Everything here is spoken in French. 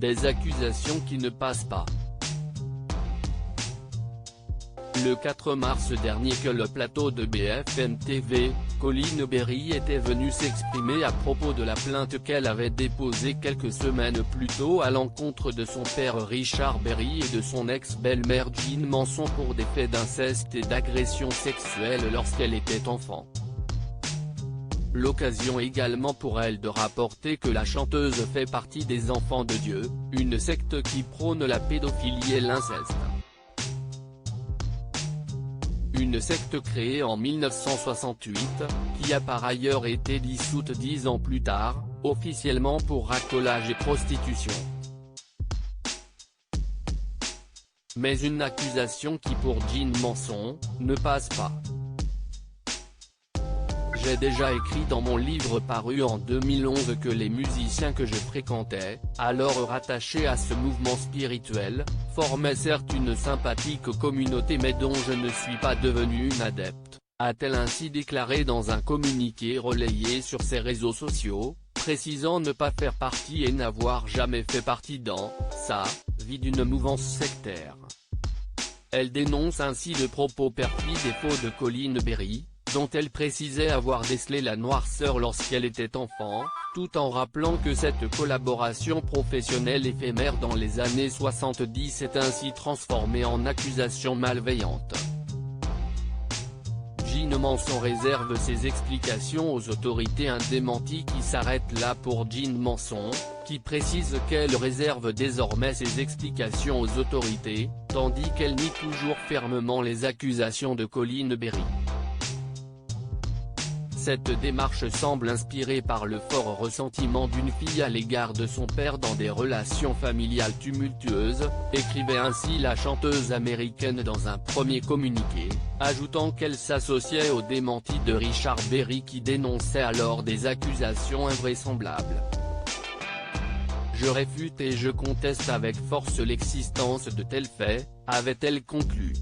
Des accusations qui ne passent pas. Le 4 mars dernier que le plateau de BFM TV, Coline Berry était venue s'exprimer à propos de la plainte qu'elle avait déposée quelques semaines plus tôt à l'encontre de son père Richard Berry et de son ex-belle-mère Jean Manson pour des faits d'inceste et d'agression sexuelle lorsqu'elle était enfant. L'occasion également pour elle de rapporter que la chanteuse fait partie des Enfants de Dieu, une secte qui prône la pédophilie et l'inceste. Une secte créée en 1968, qui a par ailleurs été dissoute 10 ans plus tard, officiellement pour racolage et prostitution. Mais une accusation qui pour Jean Manson, ne passe pas. J'ai déjà écrit dans mon livre paru en 2011 que les musiciens que je fréquentais, alors rattachés à ce mouvement spirituel, formaient certes une sympathique communauté mais dont je ne suis pas devenu une adepte, a-t-elle ainsi déclaré dans un communiqué relayé sur ses réseaux sociaux, précisant ne pas faire partie et n'avoir jamais fait partie sa vie d'une mouvance sectaire. Elle dénonce ainsi le propos perfides et faux de Coline Berry, dont elle précisait avoir décelé la noirceur lorsqu'elle était enfant, tout en rappelant que cette collaboration professionnelle éphémère dans les années 70 s'est ainsi transformée en accusation malveillante. Jean Manson réserve ses explications aux autorités, un démenti qui s'arrête là pour Jean Manson, qui précise qu'elle réserve désormais ses explications aux autorités, tandis qu'elle nie toujours fermement les accusations de Coline Berry. Cette démarche semble inspirée par le fort ressentiment d'une fille à l'égard de son père dans des relations familiales tumultueuses, écrivait ainsi la chanteuse américaine dans un premier communiqué, ajoutant qu'elle s'associait au démenti de Richard Berry qui dénonçait alors des accusations invraisemblables. Je réfute et je conteste avec force l'existence de tels faits, avait-elle conclu.